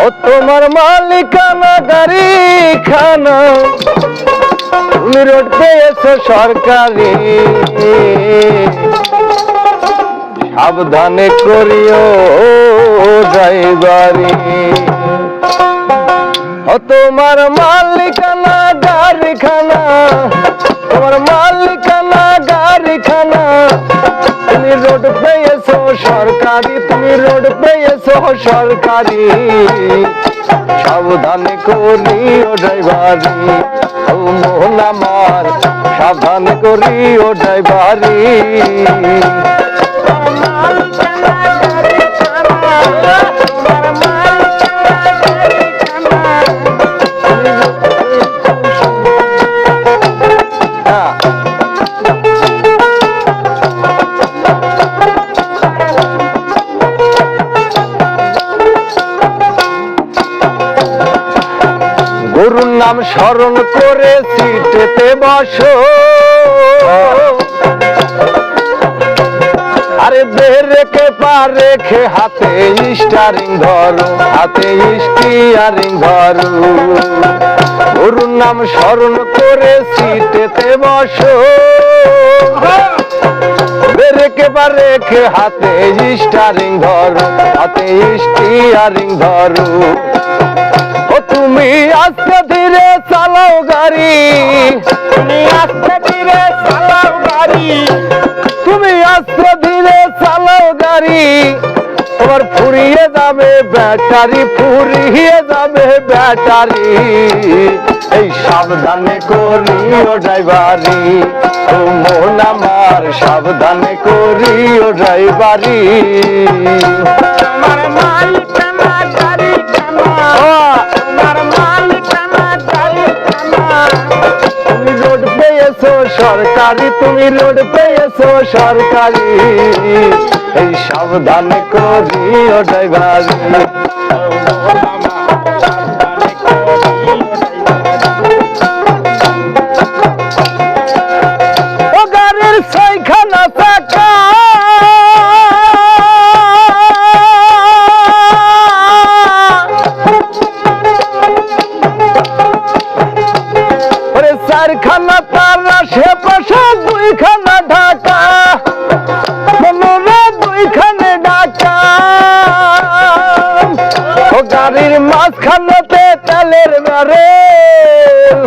ও তোমার মালিকানা গাড়ি খানা, তুমি রোড পেয়েছো সরকারি, সাবধানে করিও ড্রাইভারি। ও তোমার মালিকানা গাড়ি খানা, তোমার মালিকানা গাড়ি খানা, তুমি রোড পেয়েছো সরকারি, তুমি রোড পেয়েছো সরকারি, সাবধানে করিও ড্রাইভারি। ও মোহন আমার সাবধানে করিও ড্রাইভারি। গুরুর নাম স্মরণ করে সিটেতে বসো, আরে বেরেকে পা রেখে হাতে স্টারিং ধরো, হাতে স্টিয়ারিং ধরো। গুরুর নাম স্মরণ করে সিটেতে বসো, বেরেকে পা রেখে হাতে স্টারিং ধরো, হাতে স্টিয়ারিং ধরো। ও তুমি আস্তে ধীরে চালাও গাড়ি, তুমি আস্তে ধীরে চালাও গাড়ি, তুমি আস্তে ধীরে চালাও গাড়ি, তোমার ফুরিয়ে যাবে ব্যাটারি, ফুরিয়ে যাবে ব্যাটারি। এই সাবধানে করিও ড্রাইভারি, ও মন আমার সাবধানে করিও ড্রাইভারি। আমার মালিকানা গাড়ি খানা, আমার মালিকানা গাড়ি খানা, তুমি রোড পেয়েছো সরকারি, তুমি রোড পেয়েছো সরকারি, এই সাবধানে করিও ড্রাইভারি। ও গাড়ির ছয়খানা চাকা, ওরে চারখানা তার আশেপাশে দুইখানা ঢাকা, দুইখানে ঢাকা। ও গাড়ির মাঝখানেতে তেলের ব্যারেল,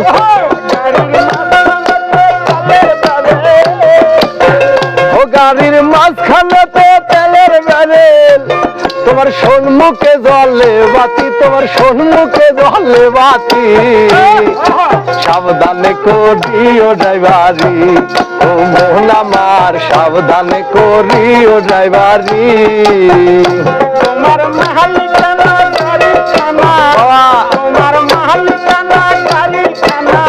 ও গাড়ির মাঝখানেতে তেলের ব্যারেল, তোমার সম্মুখে জ্বলে বাতি, তোমার সম্মুখে জ্বলে বাতি, সাবধানে করিও ড্রাইভারি। ও মোহন আমার সাবধানে করিও ড্রাইভারি। তোমার মালিকানা গাড়ি খানা, তোমার মালিকানা গাড়ি খানা,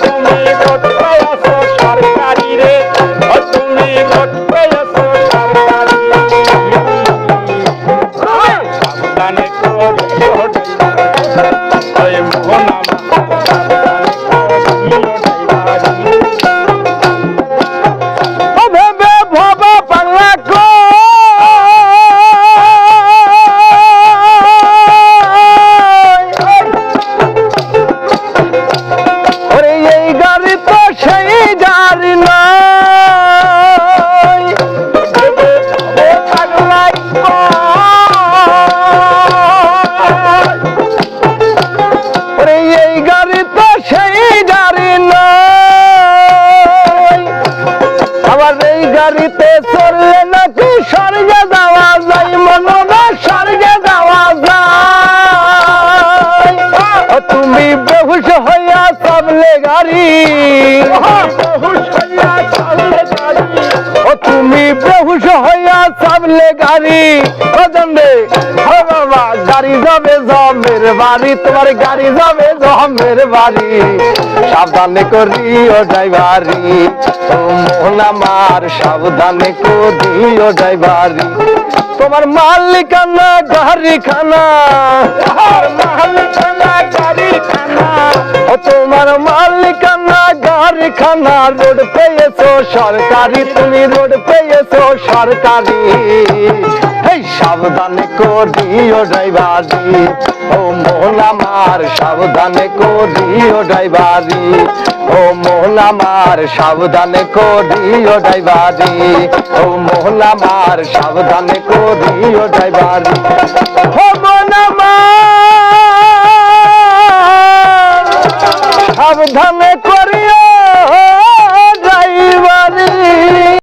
তুমি রোড পেয়েছো সরকারি রে, ও তুমি রোড পেয়েছো সরকারি, সাবধানে করিও ড্রাইভারি। মোহন গাড়িতে চললে নাকি স্বর্গে যাওয়া যায়, মনোরা স্বর্গে যাওয়া যায়। তুমি বেহুশ হইয়া চাপলে গাড়ি, ও তুমি বেহুশ হইয়া চাপলে গাড়ি, ও বাবা গাড়ি যাবে জমের বাড়ি, তোমার গাড়ি যাবে জমের বাড়ি, সাবধানে করিও ড্রাইভারি। ও মোহন আমার সাবধানে করিও ড্রাইভারি। তোমার মালিকানা গাড়ি খানা, মালিকানা গাড়ি খানা, ও তোমার মালিকানা গাড়ি খানা, রোড পেয়েছো সরকারি, তুমি রোড পেয়েছো সরকারি, এই সাবধানে করিও ড্রাইভারি। ও ও মন আমার সাবধানে করিও ড্রাইভারি ও মন আমার সাবধানে করিও ড্রাইভারি ও মন আমার সাবধানে করিও ড্রাইভারি ও মন আমার সাবধানে